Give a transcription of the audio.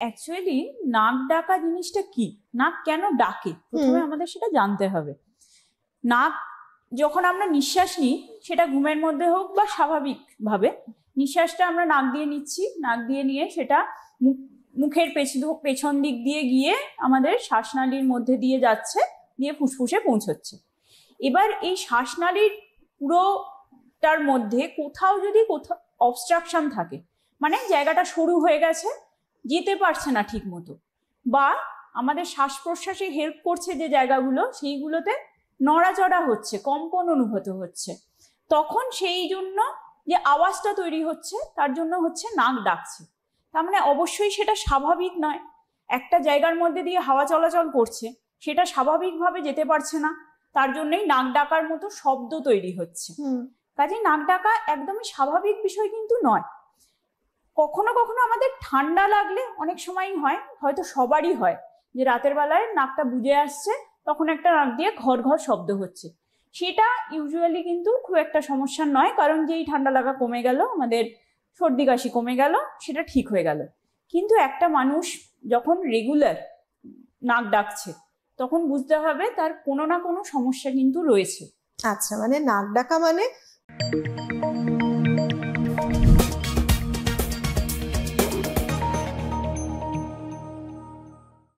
Actually নাক ডাকা জিনিসটা কি, নাক কেন ডাকে প্রথমে আমাদের সেটা জানতে হবে। নাক যখন আমরা নিঃশ্বাস নিই, সেটা ঘুমের মধ্যে হোক বা স্বাভাবিকভাবে নিঃশ্বাসটা আমরা নাক দিয়ে নিচ্ছি, নাক দিয়ে নিয়ে সেটা মুখের পেছন দিক দিয়ে গিয়ে আমাদের শ্বাসনালীর মধ্যে দিয়ে যাচ্ছে, দিয়ে ফুসফুসে পৌঁছচ্ছে। এবার এই শ্বাসনালীর পুরোটার মধ্যে কোথাও যদি অবস্ট্রাকশন থাকে, মানে জায়গাটা সরু হয়ে গেছে, যেতে পারছে না ঠিক মতো, বা আমাদের শ্বাস প্রশ্বাসে হেল্প করছে যে জায়গাগুলো, সেইগুলোতে নড়াচড়া হচ্ছে, কম্পন অনুভূত হচ্ছে, তখন সেই জন্য যে আওয়াজটা তৈরি হচ্ছে তার জন্য হচ্ছে নাক ডাকছে। তার মানে অবশ্যই সেটা স্বাভাবিক নয়। একটা জায়গার মধ্যে দিয়ে হাওয়া চলাচল করছে, সেটা স্বাভাবিকভাবে যেতে পারছে না, তার জন্যই নাক ডাকার মতো শব্দ তৈরি হচ্ছে। কাজে নাক ডাকা একদমই স্বাভাবিক বিষয় কিন্তু নয়। কখনো কখনো আমাদের ঠান্ডা লাগলে অনেক সময়ই হয়, হয়তো সবারই হয়, যে রাতের বেলায় নাকটা বুজে আসছে, তখন একটা নাক দিয়ে ঘর ঘর শব্দ হচ্ছে। সেটা ইউজুয়ালি কিন্তু খুব একটা সমস্যা নয়, কারণ যেই ঠান্ডা লাগা কমে গেল, আমাদের সর্দি কাশি কমে গেল, সেটা ঠিক হয়ে গেল। কিন্তু একটা মানুষ যখন রেগুলার নাক ডাকছে, তখন বুঝতে হবে তার কোনো না কোনো সমস্যা কিন্তু রয়েছে। আচ্ছা, মানে নাক ডাকা মানে